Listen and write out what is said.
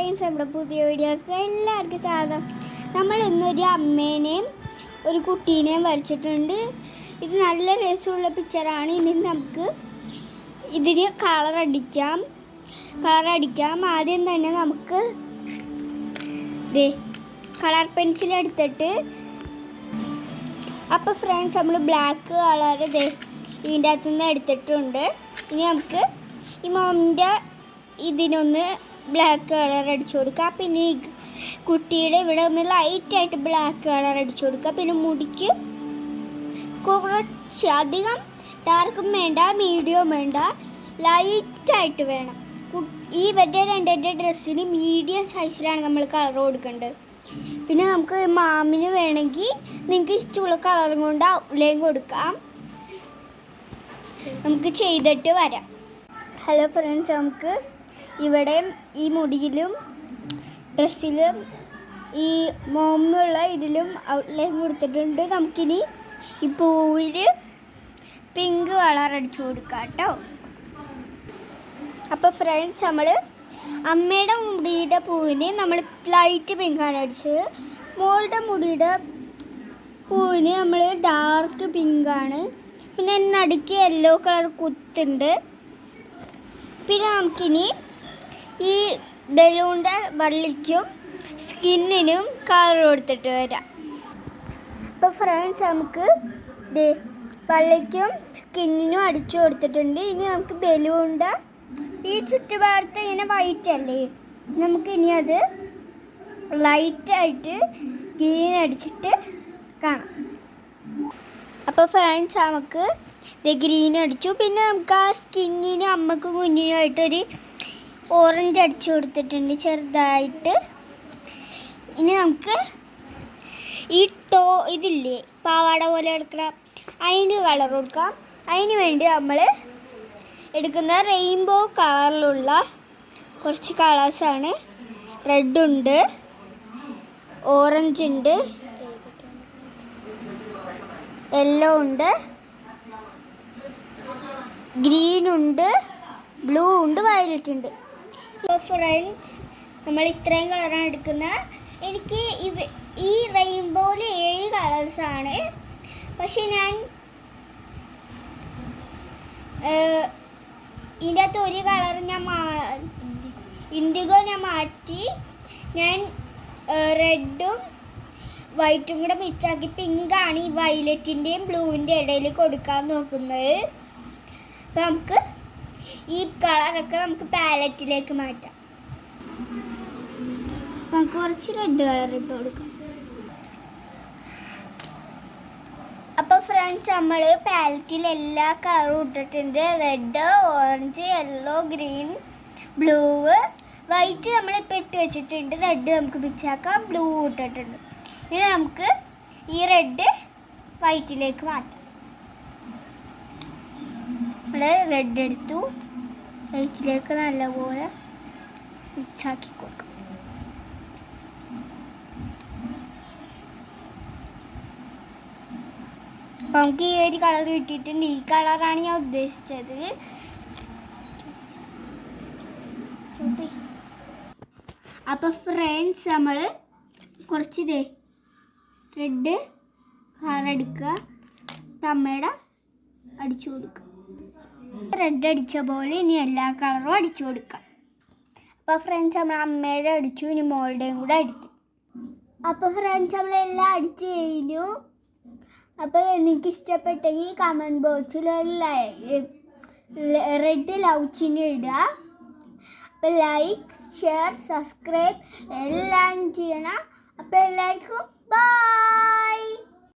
Friends, നമ്മുടെ പുതിയ വീഡിയോക്ക് എല്ലാവർക്കും സ്വാഗതം. നമ്മൾ ഇന്നൊരു അമ്മേനെയും ഒരു കുട്ടീനെയും വരച്ചിട്ടുണ്ട്. ഇത് നല്ല രസമുള്ള പിക്ചറാണ്. ഇനി നമുക്ക് ഇതിന് കളർ അടിക്കാം. ആദ്യം തന്നെ നമുക്ക് കളർ പെൻസിൽ എടുത്തിട്ട്, അപ്പോൾ ഫ്രണ്ട്സ് നമ്മൾ ബ്ലാക്ക് കളർ ഇതിൻ്റെ അകത്തുനിന്ന് എടുത്തിട്ടുണ്ട്. ഇനി നമുക്ക് ഈ മോമിൻ്റെ ഇതിനൊന്ന് ബ്ലാക്ക് കളർ അടിച്ചു കൊടുക്കുക. പിന്നെ ഈ കുട്ടിയുടെ ഇവിടെ ഒന്ന് ലൈറ്റായിട്ട് ബ്ലാക്ക് കളർ അടിച്ചു കൊടുക്കുക. പിന്നെ മുടിക്ക് കുറച്ച് അധികം ഡാർക്കും വേണ്ട, മീഡിയം വേണ്ട, ലൈറ്റായിട്ട് വേണം. ഈ ഇവരുടെ രണ്ടിൻ്റെ ഡ്രസ്സിന് മീഡിയം സൈസിലാണ് നമ്മൾ കളർ കൊടുക്കേണ്ടത്. പിന്നെ നമുക്ക് മാമിന് വേണമെങ്കിൽ നിങ്ങൾക്ക് ഇഷ്ടമുള്ള കളറും കൊണ്ട് ഔട്ട്ലൈൻ കൊടുക്കാം. നമുക്ക് ചെയ്തിട്ട് വരാം. ഹലോ ഫ്രണ്ട്സ്, നമുക്ക് ഇവിടെ ഈ മുടിയിലും ഡ്രസ്സിലും ഈ മോമുള്ള ഇതിലും ഔട്ട്ലൈൻ കൊടുത്തിട്ടുണ്ട്. നമുക്കിനി ഈ പൂവിൽ പിങ്ക് കളർ അടിച്ചു കൊടുക്കാം കേട്ടോ. അപ്പോൾ ഫ്രണ്ട്സ്, നമ്മൾ അമ്മയുടെ മുടിയുടെ പൂവിന് നമ്മൾ ലൈറ്റ് പിങ്കാണ് അടിച്ചത്. മോളുടെ മുടിയുടെ പൂവിന് നമ്മൾ ഡാർക്ക് പിങ്കാണ്. പിന്നെ നടുക്ക് യെല്ലോ കളർ കുത്തുണ്ട്. പിന്നെ നമുക്കിനി ഈ ബലൂണിൻ്റെ വള്ളിക്കും സ്കിന്നിനും കളർ കൊടുത്തിട്ട് വരാം. അപ്പോൾ ഫ്രണ്ട്സ്, നമുക്ക് വള്ളിക്കും സ്കിന്നിനും അടിച്ചു കൊടുത്തിട്ടുണ്ട്. ഇനി നമുക്ക് ബലൂണിൻ്റെ ഈ ചുറ്റുഭാഗത്ത് ഇങ്ങനെ വൈറ്റ് അല്ലേ, നമുക്കിനി അത് ലൈറ്റായിട്ട് ഗ്രീൻ അടിച്ചിട്ട് കാണാം. അപ്പോൾ ഫ്രണ്ട്സ്, നമുക്ക് ഗ്രീൻ അടിച്ചു. പിന്നെ നമുക്ക് ആ സ്കിന്നിന് അമ്മക്ക് കുഞ്ഞിനായിട്ടൊരു ഓറഞ്ച് അടിച്ചു കൊടുത്തിട്ടുണ്ട് ചെറുതായിട്ട്. ഇനി നമുക്ക് ഈ ഇതില്ലേ പാവാട പോലെ എടുക്കണം, അതിന് കളർ കൊടുക്കാം. അതിന് വേണ്ടി നമ്മൾ എടുക്കുന്ന റെയിൻബോ കളറിലുള്ള കുറച്ച് കളേഴ്സാണ്. റെഡുണ്ട്, ഓറഞ്ച് ഉണ്ട്, യെല്ലോ ഉണ്ട്, ഗ്രീൻ ഉണ്ട്, ബ്ലൂ ഉണ്ട്, വയലറ്റ് ഉണ്ട്. ഫ്രണ്ട്സ്, നമ്മൾ ഇത്രയും കളറാണ് എടുക്കുന്നത്. എനിക്ക് ഈ റെയിൻബോയിൽ 7 കളേഴ്സാണ്. പക്ഷെ ഞാൻ ഇതിൻ്റെ അകത്ത് ഒരു കളർ ഇൻഡിഗോ ഞാൻ മാറ്റി, ഞാൻ റെഡും വൈറ്റും കൂടെ മിക്സാക്കി പിങ്കാണ് ഈ വയലറ്റിൻ്റെയും ബ്ലൂവിൻ്റെ ഇടയിൽ കൊടുക്കാൻ നോക്കുന്നത്. അപ്പോൾ നമുക്ക് ഈ കളറൊക്കെ നമുക്ക് പാലറ്റിലേക്ക് മാറ്റാം. നമുക്ക് കുറച്ച് റെഡ് കളർ ഇട്ട് കൊടുക്കാം. അപ്പോൾ ഫ്രണ്ട്സ്, നമ്മൾ പാലറ്റിൽ എല്ലാ കളറും ഇട്ടിട്ടുണ്ട്. Red, orange, yellow, green, blue, white നമ്മളിപ്പോൾ ഇട്ട് വെച്ചിട്ടുണ്ട്. റെഡ് നമുക്ക് മിക്സാക്കാം, ബ്ലൂ ഇട്ടിട്ടുണ്ട്. ഇനി നമുക്ക് ഈ റെഡ് വൈറ്റിലേക്ക് മാറ്റാം. നമ്മൾ റെഡ് എടുത്തു, വൈറ്റിലേക്ക് നല്ലപോലെ മിക്സാക്കി കൊടുക്കാം. അപ്പം നമുക്ക് ഈ ഒരു കളർ കിട്ടിയിട്ടുണ്ട്. ഈ കളറാണ് ഞാൻ ഉദ്ദേശിച്ചത്. അപ്പോൾ ഫ്രണ്ട്സ്, നമ്മൾ കുറച്ച് റെഡ് കളർ എടുക്കുക, അമ്മയുടെ അടിച്ചു കൊടുക്കുക. റെഡ് അടിച്ച പോലെ ഇനി എല്ലാ കളറും അടിച്ചു കൊടുക്കാം. അപ്പോൾ ഫ്രണ്ട്സ്, നമ്മൾ അമ്മയുടെ അടിച്ചു, ഇനി മോളുടെയും കൂടെ അടിക്കും. അപ്പോൾ ഫ്രണ്ട്സ്, നമ്മളെല്ലാം അടിച്ചു കഴിഞ്ഞു. അപ്പോൾ എനിക്ക് ഇഷ്ടപ്പെട്ടെങ്കിൽ കമൻറ്റ് ബോക്സിൽ റെഡ് ലവ് ചിഹ്നം ഇടുക. അപ്പോൾ ലൈക്ക്, ഷെയർ, സബ്സ്ക്രൈബ് എല്ലാം ചെയ്യണം. അപ്പോൾ എല്ലാവർക്കും ബൈ.